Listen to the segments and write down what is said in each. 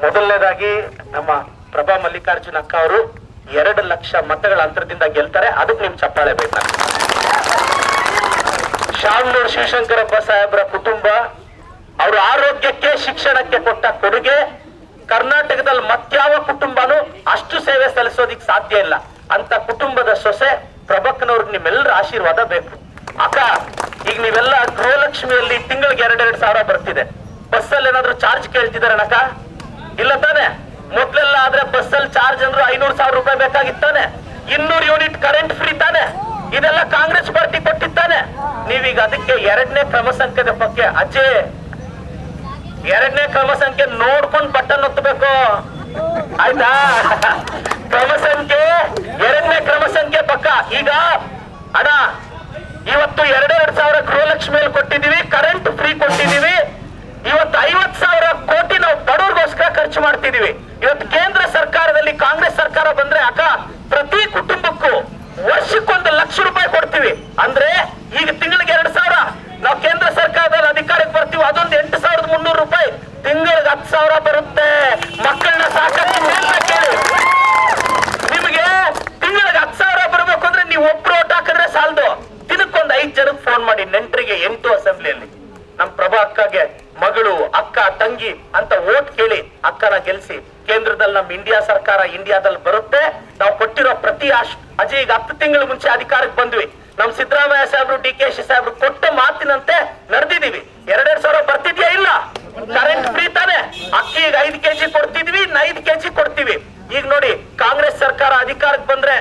ಮೊದಲನೇದಾಗಿ ನಮ್ಮ ಪ್ರಭಾ ಮಲ್ಲಿಕಾರ್ಜುನ್ ಅಕ್ಕ ಅವರು 2 ಲಕ್ಷ ಮತಗಳ ಅಂತರದಿಂದ ಗೆಲ್ತಾರೆ. ಅದಕ್ಕೆ ನಿಮ್ ಚಪ್ಪಾಳೆ ಬೇಕಾಗ್ತದೆ. ಶಾಮನೂರು ಶಿವಶಂಕರಪ್ಪ ಸಾಹೇಬ್ರ ಕುಟುಂಬ ಅವ್ರ ಆರೋಗ್ಯಕ್ಕೆ ಶಿಕ್ಷಣಕ್ಕೆ ಕೊಟ್ಟ ಕೊಡುಗೆ ಕರ್ನಾಟಕದಲ್ಲಿ ಮತ್ಯಾವ ಕುಟುಂಬನೂ ಅಷ್ಟು ಸೇವೆ ಸಲ್ಲಿಸೋದಿಕ್ ಸಾಧ್ಯ ಇಲ್ಲ. ಅಂತ ಕುಟುಂಬದ ಸೊಸೆ ಪ್ರಭಕ್ಕನವ್ರಿಗೆ ನಿಮ್ಮೆಲ್ಲರ ಆಶೀರ್ವಾದ ಬೇಕು. ಅಕ್ಕ, ಈಗ ನೀವೆಲ್ಲ ಗೃಹಲಕ್ಷ್ಮಿಯಲ್ಲಿ ತಿಂಗಳಿಗೆ 2,2 ಸಾವಿರ ಬರ್ತಿದೆ. ಬಸ್ಸಲ್ಲಿ ಏನಾದ್ರು ಚಾರ್ಜ್ ಕೇಳ್ತಿದಾರನಕ್ಕ? ಇಲ್ಲ ತಾನೆ? ಮೊದ್ಲೆಲ್ಲ ಆದ್ರೆ ಬಸ್ಸಲ್ಲಿ ಚಾರ್ಜ್ ಅಂದ್ರೆ 500,000 ರೂಪಾಯಿ ಬೇಕಾಗಿತ್ತಾನೆ. 200 ಯೂನಿಟ್ ಕರೆಂಟ್ ಫ್ರೀ ತಾನೆ? ಇದೆಲ್ಲ ಕಾಂಗ್ರೆಸ್ ಪಾರ್ಟಿ ಕೊಟ್ಟಿದ್ದಾನೆ. ನೀವೀಗ ಅದಕ್ಕೆ 2ನೇ ಕ್ರಮ ಸಂಖ್ಯೆದ ಬಗ್ಗೆ ಅಜ್ಜೆ 2ನೇ ಕ್ರಮ ಸಂಖ್ಯೆ ನೋಡ್ಕೊಂಡು ಬಟನ್ ಒತ್ತಬೇಕು, ಆಯ್ತಾ? ಕ್ರಮ ಸಂಖ್ಯೆ 2ನೇ ಕ್ರಮ ಸಂಖ್ಯೆ ಪಕ್ಕ. ಈಗ ಅಣ್ಣ, ಇವತ್ತು 2,200 ಗೃಹಲಕ್ಷ್ಮಿಯಲ್ಲಿ ಕೊಟ್ಟಿದೀವಿ, ಕರೆಂಟ್ ಫ್ರೀ ಕೊಟ್ಟಿದೀವಿ. ಇವತ್ತು 50,000 ಕೋಟಿ ನಾವು ಬಡವರಿಗೋಸ್ಕರ ಖರ್ಚು ಮಾಡ್ತಿದೀವಿ. ಇವತ್ತು ಕೇಂದ್ರ ಸರ್ಕಾರದಲ್ಲಿ ಕಾಂಗ್ರೆಸ್ ಸರ್ಕಾರ ಬಂದ್ರೆ ಅಕ್ಕ, ಪ್ರತಿ ಕುಟುಂಬಕ್ಕೂ ವರ್ಷಕ್ಕೊಂದು 1,00,000 ರೂಪಾಯಿ ಕೊಡ್ತೀವಿ. ಅಂದ್ರೆ ಈಗ ತಿಂಗಳಿಗೆ 2,000. ನಾವು ಕೇಂದ್ರ ಸರ್ಕಾರದಲ್ಲಿ ಅಧಿಕಾರಕ್ಕೆ ಬರ್ತೀವಿ, ಅದೊಂದು 8,300 ರೂಪಾಯಿ. ತಿಂಗಳಿಗೆ 10,000 ಬರುತ್ತೆ. ಮಕ್ಕಳನ್ನ ಸಾಕಕ್ಕೆ ಕೇಳಿ. ನಿಮಗೆ ತಿಂಗಳಿಗೆ 10,000 ಬರ್ಬೇಕು ಅಂದ್ರೆ ನೀವು ಒಬ್ರು ಓಟ್ ಹಾಕಿದ್ರೆ ಸಾಲದು. ದಿನಕ್ಕೊಂದು 5 ಜನಕ್ಕೆ ಫೋನ್ ಮಾಡಿ, ನೆಂಟರಿಗೆ 8 ಅಸೆಂಬ್ಲಿಯಲ್ಲಿ ನಮ್ ಪ್ರಭಾ ಅಕ್ಕಗೆ ಮಗಳು, ಅಕ್ಕ, ತಂಗಿ ಅಂತ ಓಟ್ ಕೇಳಿ ಅಕ್ಕನ ಗೆಲ್ಸಿ. ಕೇಂದ್ರದಲ್ಲಿ ನಮ್ ಇಂಡಿಯಾ ಸರ್ಕಾರ ಇಂಡಿಯಾದಲ್ಲಿ ಬರುತ್ತೆ. ನಾವು ಕೊಟ್ಟಿರೋ ಪ್ರತಿ ಅಜಯ್ ಈಗ 10 ತಿಂಗಳ ಮುಂಚೆ ಅಧಿಕಾರಕ್ಕೆ ಬಂದ್ವಿ. ನಮ್ ಸಿದ್ದರಾಮಯ್ಯ ಸಾಹೇಬ್ರು, DK ಸಾಹೇಬ್ರು ಕೊಟ್ಟ ಮಾತಿನಂತೆ ನಡೆದಿದೀವಿ. 2,200 ಬರ್ತಿದ್ಯಾ? ಇಲ್ಲ. ಕರೆಂಟ್ ಫ್ರೀ ತಾನೆ? ಅಕ್ಕಿ ಈಗ 5 kg ಕೊಡ್ತಿದ್ವಿ, 5 kg ಕೊಡ್ತೀವಿ. ಈಗ ನೋಡಿ, ಕಾಂಗ್ರೆಸ್ ಸರ್ಕಾರ ಅಧಿಕಾರಕ್ಕೆ ಬಂದ್ರೆ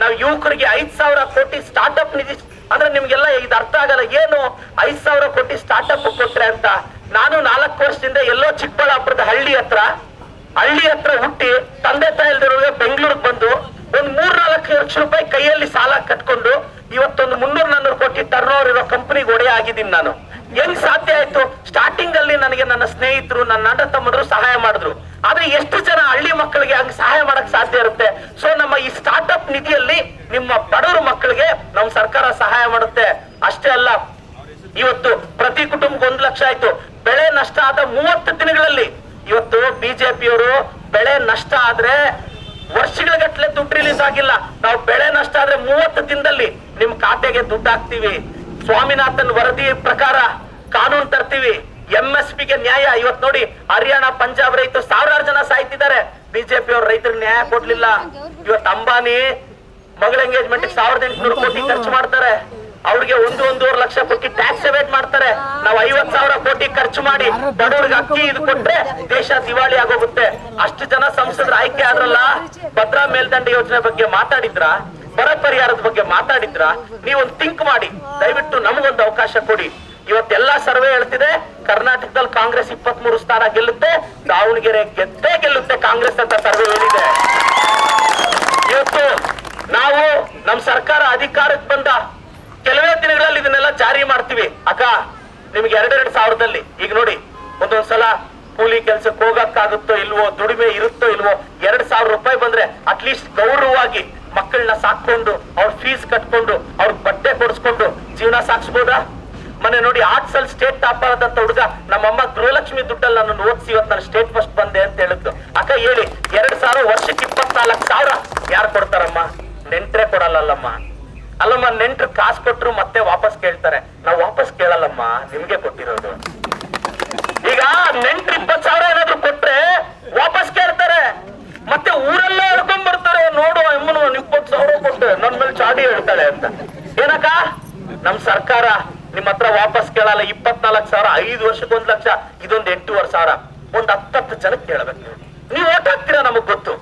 ನಾವು ಯುವಕರಿಗೆ 5,000 ಕೋಟಿ ಸ್ಟಾರ್ಟ್ಅಪ್ ನಿಧಿ. ಅಂದ್ರೆ ನಿಮ್ಗೆಲ್ಲ ಇದು ಅರ್ಥ ಆಗಲ್ಲ, ಏನು 5,000 ಕೋಟಿ ಸ್ಟಾರ್ಟ್ಅಪ್ ಕೊಟ್ರೆ ಅಂತ. ನಾನು 4 ವರ್ಷದಿಂದ ಎಲ್ಲೋ ಚಿಕ್ಕಬಳ್ಳಾಪುರದ ಹಳ್ಳಿ ಹತ್ರ ಹುಟ್ಟಿ ತಂದೆ ತಾಯಿಲ್ದಿರೋಗೆ ಬೆಂಗಳೂರಿಗೆ ಬಂದು ಒಂದು 3-4 ಲಕ್ಷ ರೂಪಾಯಿ ಕೈಯಲ್ಲಿ ಸಾಲ ಕಟ್ಕೊಂಡು ಇವತ್ತೊಂದು 300-400 ಕೋಟಿ ಟರ್ನ್ ಓವರ್ ಇರೋ ಕಂಪನಿಗೆ ಒಡೆಯ ಆಗಿದ್ದೀನಿ ನಾನು. ಹೆಂಗ್ ಸಾಧ್ಯ ಆಯ್ತು? ಸ್ಟಾರ್ಟಿಂಗ್ ಅಲ್ಲಿ ನನಗೆ ನನ್ನ ಸ್ನೇಹಿತರು, ನನ್ನ ಅಣ್ಣ ತಮ್ಮಂದ್ರು ಸಹಾಯ ಮಾಡಿದ್ರು. ಆದ್ರೆ ಎಷ್ಟು ಜನ ಹಳ್ಳಿ ಮಕ್ಕಳಿಗೆ ಹಂಗ ಸಹಾಯ ಮಾಡಕ್ ಸಾಧ್ಯ ಇರುತ್ತೆ? ಸೊ ನಮ್ಮ ಈ ಸ್ಟಾರ್ಟ್ಅಪ್ ನಿಧಿಯಲ್ಲಿ ನಿಮ್ಮ ಬಡವರ ಮಕ್ಕಳಿಗೆ ನಮ್ಮ ಸರ್ಕಾರ ಸಹಾಯ ಮಾಡುತ್ತೆ. ಅಷ್ಟೇ ಅಲ್ಲ, ಇವತ್ತು ಪ್ರತಿ ಕುಟುಂಬಕ್ಕೆ 1 ಲಕ್ಷ ಆಯ್ತು. ಬೆಳೆ ನಷ್ಟ ಆದ 30 ದಿನಗಳಲ್ಲಿ ಇವತ್ತು ಬಿಜೆಪಿಯವರು ಬೆಳೆ ನಷ್ಟ ಆದ್ರೆ ವರ್ಷಗಳ ಗಟ್ಟಲೆ ದುಡ್ಡು ರಿಲೀಸ್ ಆಗಿಲ್ಲ. ನಾವು ಬೆಳೆ ನಷ್ಟ ಆದ್ರೆ 30 ದಿನದಲ್ಲಿ ನಿಮ್ ಖಾತೆಗೆ ದುಡ್ಡು ಹಾಕ್ತಿವಿ. ಸ್ವಾಮಿನಾಥನ್ ವರದಿ ಪ್ರಕಾರ ಕಾನೂನು ತರ್ತೀವಿ. MSPಗೆ ನ್ಯಾಯ. ಇವತ್ತು ನೋಡಿ, ಹರಿಯಾಣ, ಪಂಜಾಬ್ ರೈತರು 1,000 ಜನ ಸಾಯ್ತಿದ್ದಾರೆ. ಬಿಜೆಪಿ ಅವ್ರ ರೈತರಿಗೆ ನ್ಯಾಯ ಕೊಡ್ಲಿಲ್ಲ. ಇವತ್ತು ಅಂಬಾನಿ ಮಗಳ ಎಂಗೇಜ್ಮೆಂಟ್ 1,800 ಕೋಟಿ ಖರ್ಚು ಮಾಡ್ತಾರೆ. ಅವ್ರಿಗೆ 1-1.5 ಲಕ್ಷ ಕೋಟಿ ಟ್ಯಾಕ್ಸ್ ಎವೇಟ್ ಮಾಡ್ತಾರೆ. ನಾವು 50,000 ಕೋಟಿ ಖರ್ಚು ಮಾಡಿ ಬಡವರಿಗೆ ಅಕ್ಕಿ ಇದು ಕೊಟ್ರೆ ದೇಶ ದಿವಾಳಿ ಆಗೋಗುತ್ತೆ. ಅಷ್ಟು ಜನ ಸಂಸದರು ಆಯ್ಕೆ ಆದ್ರಲ್ಲ. ಭದ್ರಾ ಮೇಲ್ದಂಡೆ ಯೋಜನೆ ಬಗ್ಗೆ ಮಾತಾಡಿದ್ರ, ಬರ ಪರಿಹಾರದ ಬಗ್ಗೆ ಮಾತಾಡಿದ್ರ? ನೀವೊಂದು ಥಿಂಕ್ ಮಾಡಿ, ದಯವಿಟ್ಟು ನಮಗೊಂದು ಅವಕಾಶ ಕೊಡಿ. ಇವತ್ತೆಲ್ಲಾ ಸರ್ವೆ ಹೇಳ್ತಿದೆ ಕರ್ನಾಟಕದಲ್ಲಿ ಕಾಂಗ್ರೆಸ್ 23 ಸ್ಥಾನ ಗೆಲ್ಲುತ್ತೆ, ದಾವಣಗೆರೆ ಗೆದ್ದೇ ಗೆಲ್ಲುತ್ತೆ ಕಾಂಗ್ರೆಸ್ ಅಂತ ಸರ್ವೆ ಹೇಳಿದೆ. ಇವತ್ತು ನಾವು ನಮ್ ಸರ್ಕಾರ ಅಧಿಕಾರಕ್ಕೆ ಬಂದ ಕೆಲವೇ ದಿನಗಳಲ್ಲಿ ಇದನ್ನೆಲ್ಲ ಜಾರಿ ಮಾಡ್ತೀವಿ. ಅಕ್ಕ, ನಿಮ್ಗೆ 2,200 ಈಗ ನೋಡಿ, ಒಂದೊಂದ್ಸಲ ಕೂಲಿ ಕೆಲ್ಸಕ್ಕೆ ಹೋಗಕ್ಕಾಗುತ್ತೋ ಇಲ್ವೋ, ದುಡಿಮೆ ಇರುತ್ತೋ ಇಲ್ವೋ, 2,000 ರೂಪಾಯಿ ಬಂದ್ರೆ ಅಟ್ಲೀಸ್ಟ್ ಗೌರವವಾಗಿ ಮಕ್ಕಳನ್ನ ಸಾಕೊಂಡು ಅವ್ರ ಫೀಸ್ ಕಟ್ಕೊಂಡು ಅವ್ರ ಬಟ್ಟೆ ಕೊಡಿಸ್ಕೊಂಡು ಜೀವನ ಸಾಗಿಸ್ಬೋದಾ? ಮನೆ ನೋಡಿ, ಆರ್ಟ್ಸ್ ಅಲ್ಲಿ ಸ್ಟೇಟ್ ಟಾಪ್ ಆದಂತ ಹುಡುಗ ನಮ್ಮಮ್ಮ ಗೃಹಲಕ್ಷ್ಮಿ ದುಡ್ಡಲ್ಲಿ ನಾನು ಓದಿಸಿ ಇವತ್ತು ನಾನು ಸ್ಟೇಟ್ ಫಸ್ಟ್ ಬಂದೆ ಅಂತ ಹೇಳಿದ್ರು. ಅಕ್ಕ ಹೇಳಿ, 2,000 ವರ್ಷಕ್ಕೆ 24,000 ಯಾರು ಕೊಡ್ತಾರಮ್ಮ? ನೆಂಟ್ರೆ ಕೊಡಲ್ಲಮ್ಮ. ಅಲ್ಲಮ್ಮ, ನೆಂಟ್ರು ಕಾಸು ಕೊಟ್ರು ಮತ್ತೆ ವಾಪಸ್ ಕೇಳ್ತಾರೆ. ನಾವು ವಾಪಸ್ ಕೇಳಲ್ಲಮ್ಮ, ನಿಮ್ಗೆ ಕೊಟ್ಟಿರೋದು. ಈಗ ನೆಂಟ್ರು 20,000 ಏನಾದ್ರು ಕೊಟ್ರೆ ವಾಪಸ್ ಕೇಳ್ತಾರೆ, ಮತ್ತೆ ಊರೆಲ್ಲ ಹೇಳ್ಕೊಂಡ್ ಬರ್ತಾರೆ. ನೋಡು ಅಮ್ಮನು 20,000 ಕೊಟ್ಟೆ, ನನ್ ಮೇಲೆ ಚಾಡಿ ಹೇಳ್ತಾಳೆ ಅಂತ. ಏನಕ್ಕ, ನಮ್ ಸರ್ಕಾರ ನಿಮ್ ಹತ್ರ ವಾಪಸ್ ಕೇಳಲ್ಲ. 24,000, 5 ವರ್ಷಕ್ಕೆ 1 ಲಕ್ಷ, ಇದೊಂದು 8,500. ಒಂದ್ 10 ಜನಕ್ಕೆ ಕೇಳಬೇಕು. ನೀವು ಓಟ್ ಹಾಕ್ತೀರಾ ನಮಗ್ ಗೊತ್ತು,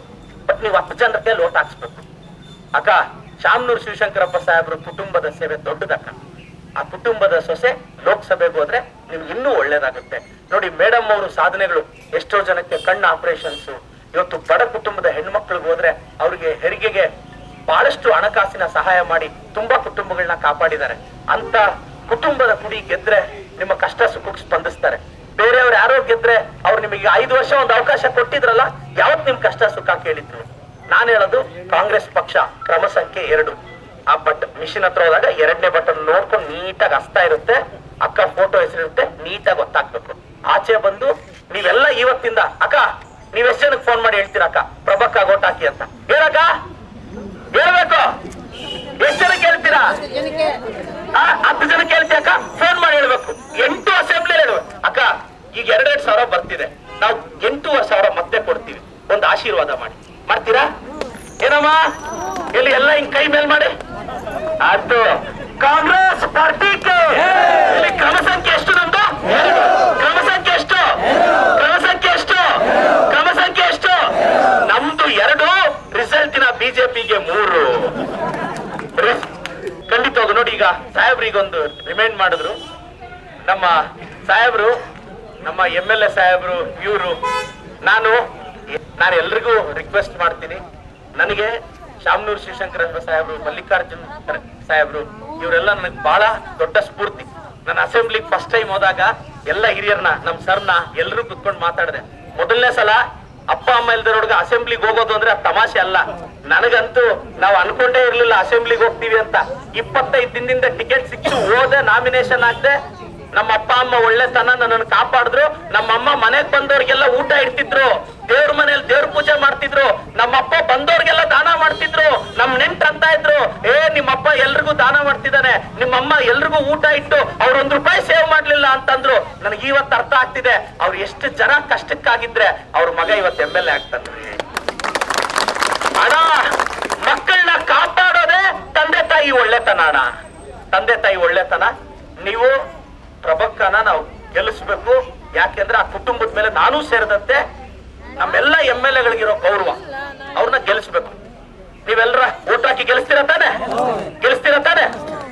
ಬಟ್ ನೀವು 10 ಜನಕ್ಕೆ ಓಟ್ ಹಾಕ್ಸ್ಬೇಕು. ಅಕ್ಕ, ಶಾಮನೂರು ಶಿವಶಂಕರಪ್ಪ ಸಾಹೇಬ್ರ ಕುಟುಂಬದ ಸೇವೆ ದೊಡ್ಡದಕ್ಕ. ಆ ಕುಟುಂಬದ ಸೊಸೆ ಲೋಕಸಭೆಗೆ ಹೋದ್ರೆ ನಿಮ್ಗೆ ಇನ್ನೂ ಒಳ್ಳೇದಾಗುತ್ತೆ. ನೋಡಿ, ಮೇಡಮ್ ಅವರು ಸಾಧನೆಗಳು, ಎಷ್ಟೋ ಜನಕ್ಕೆ ಕಣ್ಣು ಆಪರೇಷನ್ಸ್. ಇವತ್ತು ಬಡ ಕುಟುಂಬದ ಹೆಣ್ಮಕ್ಳಿಗೆ ಹೋದ್ರೆ ಅವ್ರಿಗೆ ಹೆರಿಗೆಗೆ ಬಹಳಷ್ಟು ಹಣಕಾಸಿನ ಸಹಾಯ ಮಾಡಿ ತುಂಬಾ ಕುಟುಂಬಗಳನ್ನ ಕಾಪಾಡಿದ್ದಾರೆ. ಅಂತ ಕುಟುಂಬದ ಕುಡಿ ಗೆದ್ರೆ ನಿಮ್ಮ ಕಷ್ಟ ಸುಖಕ್ಕೆ ಸ್ಪಂದಿಸ್ತಾರೆ. ಬೇರೆಯವ್ರು ಯಾರೋ ಗೆದ್ರೆ ಅವ್ರು ನಿಮಗೆ 5 ವರ್ಷ ಒಂದು ಅವಕಾಶ ಕೊಟ್ಟಿದ್ರಲ್ಲ, ಯಾವತ್ ನಿಮ್ ಕಷ್ಟ ಸುಖ ಕೇಳಿದ್ರು? ನಾನು ಹೇಳೋದು, ಕಾಂಗ್ರೆಸ್ ಪಕ್ಷ ಕ್ರಮ ಸಂಖ್ಯೆ 2 ಆ ಮಿಷಿನ್ ಹತ್ರ ಹೋದಾಗ 2ನೇ ಬಟನ್ ನೋಡ್ಕೊಂಡು ನೀಟಾಗಿ ಹಸ್ತಾ ಇರುತ್ತೆ. ಅಕ್ಕ ಫೋಟೋ ಹೆಸರಿರುತ್ತೆ, ನೀಟಾಗಿ ಗೊತ್ತಾಗ್ಬೇಕು. ಆಚೆ ಬಂದು ನೀವೆಲ್ಲ ಇವತ್ತಿಂದ ಅಕ್ಕ ನೀವ್ ಎಷ್ಟು ಜನಕ್ಕೆ ಫೋನ್ ಮಾಡಿ ಹೇಳ್ತೀರಕ್ಕ ಪ್ರಭಕ್ಕ ಓಟ್ ಹಾಕಿ ಅಂತ? ಹೇಳಕ್ಕ, ಹೇಳ್ಬೇಕು. ಎಷ್ಟು ಜನಕ್ಕೆ ಹೇಳ್ತೀರಾ? 10 ಜನಕ್ಕೆ ಹೇಳ್ತೀಯಕ್ಕ? ಫೋನ್ ಮಾಡಿ ಹೇಳ್ಬೇಕು. 8 ಅಸೆಂಬ್ಲಿ ಹೇಳ್ಬೇಕು. ಅಕ್ಕ ಈಗ 2,2 ಸಾವಿರ ಬರ್ತಿದೆ, ನಾವು 8,500 ಸಾವಿರ ಮತ್ತೆ ಕೊಡ್ತೀವಿ, ಒಂದು ಆಶೀರ್ವಾದ ಮಾಡಿ. ಮಾಡ್ತೀರಾ? ಏನಮ್ಮ ಇಲ್ಲಿ ಎಲ್ಲ ಹಿಂಗ್ ಕೈ ಮೇಲ್ ಮಾಡಿ ಅದು ಕಾಂಗ್ರೆಸ್ ಪಾರ್ಟಿಗೆ ಇಲ್ಲಿ ಕ್ರಮ ಸಂಖ್ಯೆ ಎಷ್ಟು? ನಮ್ದು ಕ್ರಮ ಸಂಖ್ಯೆ ಎಷ್ಟು? ಕ್ರಮ ಸಂಖ್ಯೆ ಎಷ್ಟು? ಕ್ರಮ ಸಂಖ್ಯೆ ಎಷ್ಟು? ನಮ್ದು 2, ರಿಸಲ್ಟಿನ ಬಿಜೆಪಿಗೆ 3. ಖಂಡಿತವಾಗೂ ನೋಡಿ, ಈಗ ಸಾಹೇಬ್ರಿಗೊಂದು ರಿಮೈಂಡ್ ಮಾಡಿದ್ರು. ನಮ್ಮ ಸಾಹೇಬ್ರು, ನಮ್ಮ MLA ಸಾಹೇಬ್ರು, ಇವರು ನಾನು ಎಲ್ರಿಗೂ ರಿಕ್ವೆಸ್ಟ್ ಮಾಡ್ತೀನಿ, ನನಗೆ ಶಾಮನೂರು ಶಿವಶಂಕರ ಸಾಹೇಬ್ರು, ಮಲ್ಲಿಕಾರ್ಜುನ್ ಸಾಹೇಬ್ರು, ಇವರೆಲ್ಲ ನನಗೆ ಬಹಳ ದೊಡ್ಡ ಸ್ಫೂರ್ತಿ. ನನ್ನ ಅಸೆಂಬ್ಲಿಗೆ ಫಸ್ಟ್ ಟೈಮ್ ಹೋದಾಗ ಎಲ್ಲ ಹಿರಿಯರ್ನ, ನಮ್ ಸರ್ನ ಎಲ್ಲರೂ ಕುತ್ಕೊಂಡು ಮಾತಾಡಿದೆ. ಮೊದಲನೇ ಸಲ ಅಪ್ಪ ಅಮ್ಮ ಇಲ್ದಿರೋರ್ಗೆ ಅಸೆಂಬ್ಲಿಗೆ ಹೋಗೋದು ಅಂದ್ರೆ ಅದು ತಮಾಷೆ ಅಲ್ಲ. ನನಗಂತೂ ನಾವು ಅನ್ಕೊಂಡೇ ಇರ್ಲಿಲ್ಲ ಅಸೆಂಬ್ಲಿಗೆ ಹೋಗ್ತೀವಿ ಅಂತ. 25 ದಿನದಿಂದ ಟಿಕೆಟ್ ಸಿಕ್ತು, ಹೋದೆ, ನಾಮಿನೇಷನ್ ಆಗ್ದೆ. ನಮ್ಮ ಅಪ್ಪ ಅಮ್ಮ ಒಳ್ಳೆತನ ನನ್ನನ್ನು ಕಾಪಾಡಿದ್ರು. ನಮ್ಮಮ್ಮ ಮನೆಗ್ ಬಂದವ್ರಿಗೆಲ್ಲ ಊಟ ಇಡ್ತಿದ್ರು, ದೇವ್ರ ಮನೇಲಿ ದೇವ್ರ ಪೂಜೆ ಮಾಡ್ತಿದ್ರು. ನಮ್ಮಪ್ಪ ಬಂದವ್ರಿಗೆಲ್ಲ ದಾನ ಮಾಡ್ತಿದ್ರು. ನಮ್ ನೆಂಟ್ ಅಂತ ಇದ್ರು, ನಿಮ್ಮಪ್ಪ ಎಲ್ರಿಗೂ ದಾನ ಮಾಡ್ತಿದ್ದಾನೆ, ನಿಮ್ಮಮ್ಮ ಎಲ್ರಿಗೂ ಊಟ ಇಟ್ಟು ಅವ್ರ ₹1 ಸೇವ್ ಮಾಡ್ಲಿಲ್ಲ ಅಂತಂದ್ರು. ನನಗೆ ಇವತ್ತು ಅರ್ಥ ಆಗ್ತಿದೆ, ಅವ್ರು ಎಷ್ಟು ಜನ ಕಷ್ಟಕ್ಕಾಗಿದ್ರೆ ಅವ್ರ ಮಗ ಇವತ್ತು MLA ಆಗ್ತಾನೆ. ಅಣ್ಣ, ಮಕ್ಕಳನ್ನ ಕಾಪಾಡೋದೇ ತಂದೆ ತಾಯಿ ಒಳ್ಳೆತನ. ಅಣ್ಣ, ತಂದೆ ತಾಯಿ ಒಳ್ಳೆತನ. ನೀವು ಪ್ರಭಕ್ಕನ ನಾವು ಗೆಲ್ಲಿಸ್ಬೇಕು. ಯಾಕೆಂದ್ರೆ ಆ ಕುಟುಂಬದ ಮೇಲೆ ನಾನು ಸೇರಿದಂತೆ ನಮ್ಮೆಲ್ಲ MLAಗಳಿಗಿರೋ ಗೌರವ, ಅವ್ರನ್ನ ಗೆಲ್ಲಿಸ್ಬೇಕು. ನೀವೆಲ್ಲರ ಓಟ್ ಹಾಕಿ ಗೆಲ್ಲಿಸ್ತೀರ ತಾನೆ? ಗೆಲ್ಲಿಸ್ತೀರ ತಾನೆ?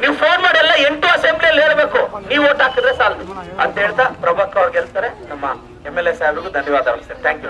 ನೀವು ಫೋನ್ ಮಾಡಿ ಎಲ್ಲ 8 ಅಸೆಂಬ್ಲಿಯಲ್ಲಿ ಹೇಳ್ಬೇಕು, ನೀವು ಓಟ್ ಹಾಕಿದ್ರೆ ಸಾಲದು ಅಂತ ಹೇಳ್ತಾ ಪ್ರಭಕ್ಕ ಅವ್ರು ಗೆಲ್ತಾರೆ. ನಮ್ಮ MLA ಸಾಹೇಬ್ರಿಗೂ ಧನ್ಯವಾದಗಳು ಸರ್. Thank you.